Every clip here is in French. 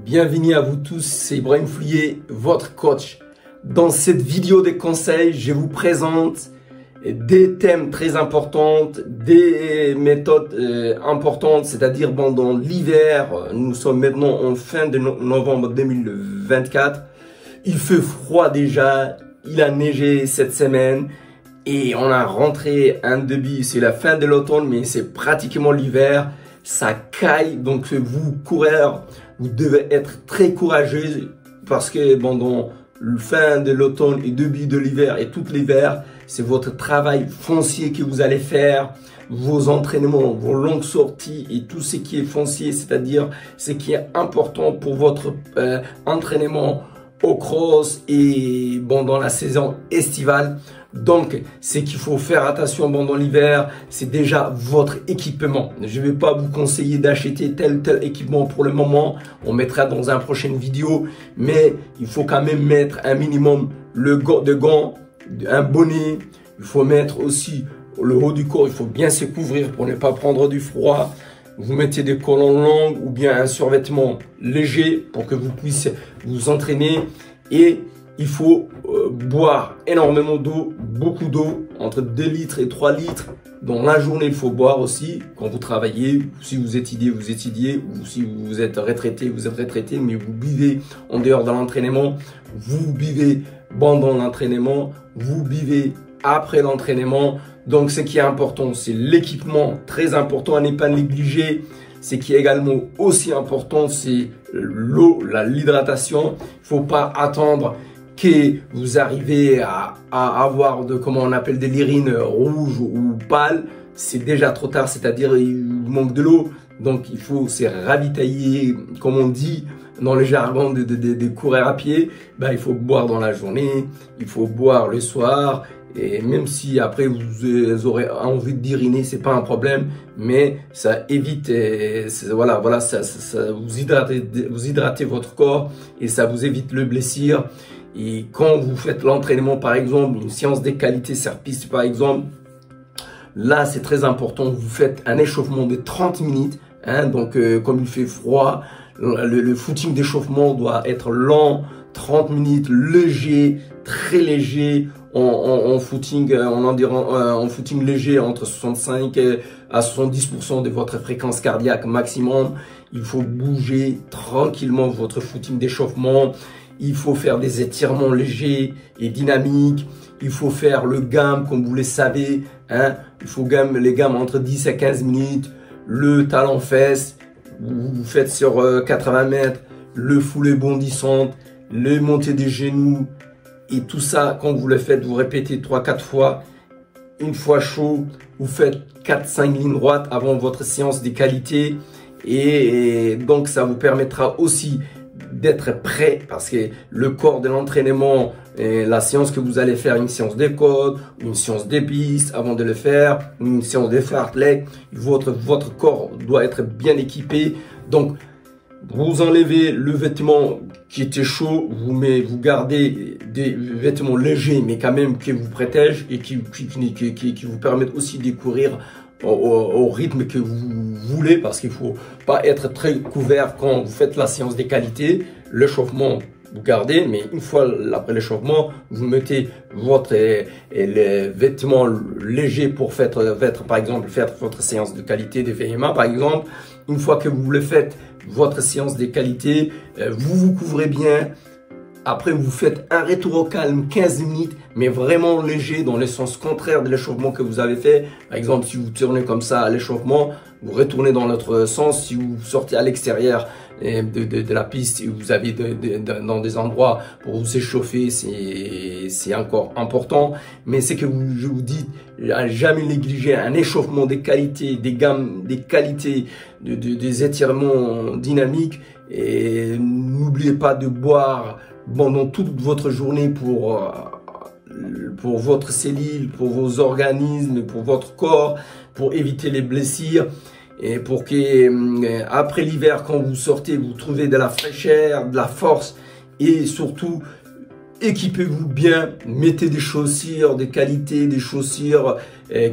Bienvenue à vous tous, c'est Ibrahim Foulier, votre coach. Dans cette vidéo des conseils, je vous présente des thèmes très importants, des méthodes importantes, c'est-à-dire pendant l'hiver. Nous sommes maintenant en fin de novembre 2024. Il fait froid déjà, il a neigé cette semaine et on a rentré un début, c'est la fin de l'automne, mais c'est pratiquement l'hiver. Ça caille, donc vous coureurs, vous devez être très courageux parce que pendant la fin de l'automne et début de l'hiver et tout l'hiver, c'est votre travail foncier que vous allez faire, vos entraînements, vos longues sorties et tout ce qui est foncier, c'est-à-dire ce qui est important pour votre entraînement au cross et pendant la saison estivale. Donc, ce qu'il faut faire attention pendant l'hiver, c'est déjà votre équipement. Je ne vais pas vous conseiller d'acheter tel équipement pour le moment. On mettra dans une prochaine vidéo. Mais il faut quand même mettre un minimum de gants, un bonnet. Il faut mettre aussi le haut du corps. Il faut bien se couvrir pour ne pas prendre du froid. Vous mettez des collants longs ou bien un survêtement léger pour que vous puissiez vous entraîner. Et il faut boire énormément d'eau, beaucoup d'eau, entre 2 litres et 3 litres. Dans la journée, il faut boire aussi quand vous travaillez. Si vous étudiez, vous étudiez. Ou si vous êtes retraité, vous êtes retraité. Mais vous buvez en dehors de l'entraînement. Vous buvez pendant l'entraînement. Vous buvez après l'entraînement. Donc, ce qui est important, c'est l'équipement. Très important à ne pas négliger. Ce qui est également aussi important, c'est l'eau, l'hydratation. Il ne faut pas attendre que vous arrivez à avoir comment on appelle des urines rouges ou pâles. C'est déjà trop tard, c'est-à-dire il manque de l'eau. Donc il faut se ravitailler, comme on dit dans le jargon de courir à pied. Il faut boire dans la journée, il faut boire le soir. Et même si après vous aurez envie d'uriner, c'est pas un problème, mais ça évite, voilà, ça vous hydratez votre corps et ça vous évite le blessure. Et quand vous faites l'entraînement, par exemple, une séance de qualité serpiste, par exemple, là c'est très important. Vous faites un échauffement de 30 minutes, hein, donc comme il fait froid, le footing d'échauffement doit être lent, 30 minutes, léger, très léger. En footing léger entre 65 à 70% de votre fréquence cardiaque maximum. Il faut bouger tranquillement votre footing d'échauffement. Il faut faire des étirements légers et dynamiques. Il faut faire le gamme comme vous le savez. Hein. Il faut les gammes entre 10 à 15 minutes. Le talon fesse, vous faites sur 80 mètres. Le foulée bondissante, le montée des genoux. Et tout ça, quand vous le faites, vous répétez 3-4 fois. Une fois chaud, vous faites 4-5 lignes droites avant votre séance de qualité. Et donc, ça vous permettra aussi d'être prêt parce que le corps de l'entraînement, la séance que vous allez faire, une séance de côte, une séance de pistes avant de le faire, une séance de fartlek, votre corps doit être bien équipé. Donc, vous enlevez le vêtement qui était chaud, vous gardez des vêtements légers, mais quand même qui vous protègent et qui vous permettent aussi de courir au rythme que vous voulez, parce qu'il ne faut pas être très couvert quand vous faites la séance des qualités. L'échauffement, vous gardez, mais une fois après l'échauffement, vous mettez les vêtements légers pour faire, par exemple, faire votre séance de qualité de VMA, par exemple. Une fois que vous le faites, votre séance de qualité, vous vous couvrez bien. Après, vous faites un retour au calme, 15 minutes, mais vraiment léger dans le sens contraire de l'échauffement que vous avez fait. Par exemple, si vous tournez comme ça à l'échauffement, vous retournez dans l'autre sens. Si vous sortez à l'extérieur de la piste et vous avez dans des endroits pour vous échauffer, c'est encore important. Mais c'est que je vous dis, jamais négliger un échauffement des qualités, des gammes, des qualités, des étirements dynamiques. Et n'oubliez pas de boire pendant toute votre journée pour votre cellule, pour vos organismes, pour votre corps, pour éviter les blessures et pour que après l'hiver, quand vous sortez, vous trouvez de la fraîcheur, de la force et surtout équipez-vous bien, mettez des chaussures de qualité, des chaussures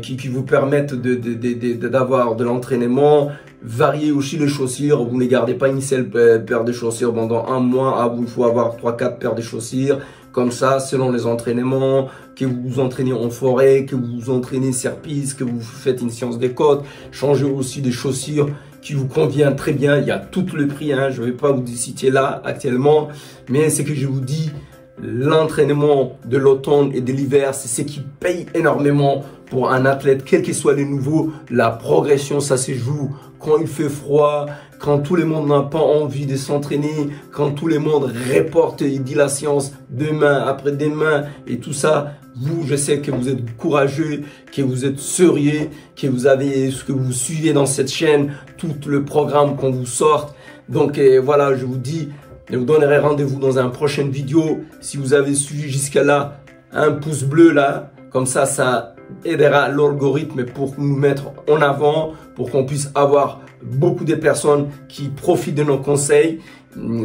qui vous permettent d'avoir de l'entraînement variez aussi les chaussures. Vous ne gardez pas une seule paire de chaussures pendant un mois. Ah, il faut avoir 3-4 paires de chaussures. Comme ça, selon les entraînements, que vous vous entraînez en forêt, que vous vous entraînez sur piste, que vous faites une séance des côtes, changez aussi des chaussures qui vous convient très bien. Il y a tout le prix, hein. Je ne vais pas vous citer là actuellement, mais c'est que je vous dis, l'entraînement de l'automne et de l'hiver, c'est ce qui paye énormément pour un athlète, quel que soit le niveau. La progression, ça se joue quand il fait froid, quand tout le monde n'a pas envie de s'entraîner, quand tout le monde reporte et dit la séance demain, après-demain et tout ça. Vous, je sais que vous êtes courageux, que vous êtes sérieux, que vous avez ce que vous suivez dans cette chaîne, tout le programme qu'on vous sorte. Donc voilà, je vous dis, je vous donnerai rendez-vous dans une prochaine vidéo. Si vous avez suivi jusqu'à là, un pouce bleu là, comme ça aidera l'algorithme pour nous mettre en avant, pour qu'on puisse avoir beaucoup de personnes qui profitent de nos conseils.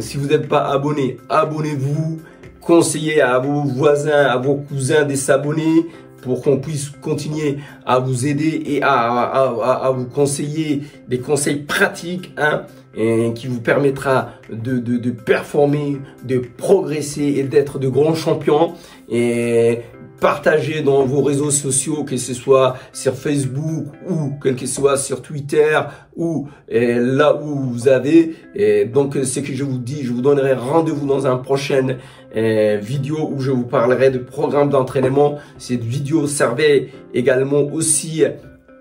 Si vous n'êtes pas abonné, abonnez-vous. Conseillez à vos voisins, à vos cousins de s'abonner pour qu'on puisse continuer à vous aider et à vous conseiller des conseils pratiques, hein, et qui vous permettra de performer, de progresser et d'être de grands champions. Et partagez dans vos réseaux sociaux, que ce soit sur Facebook ou quel que soit sur Twitter ou là où vous avez. Et donc, ce que je vous dis, je vous donnerai rendez-vous dans une prochaine vidéo où je vous parlerai de programme d'entraînement. Cette vidéo servait également aussi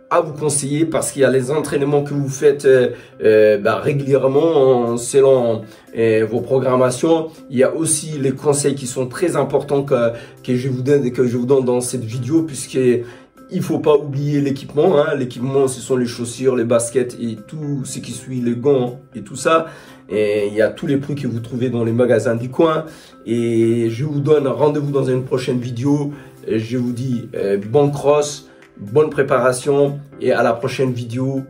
à vous conseiller parce qu'il y a les entraînements que vous faites régulièrement selon vos programmations. Il y a aussi les conseils qui sont très importants que je vous donne dans cette vidéo, puisque il faut pas oublier l'équipement, hein. L'équipement, ce sont les chaussures, les baskets et tout ce qui suit, les gants et tout ça. Et il y a tous les prix que vous trouvez dans les magasins du coin. Et je vous donne rendez-vous dans une prochaine vidéo. Je vous dis bon cross, bonne préparation et à la prochaine vidéo.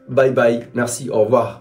Bye bye. Merci. Au revoir.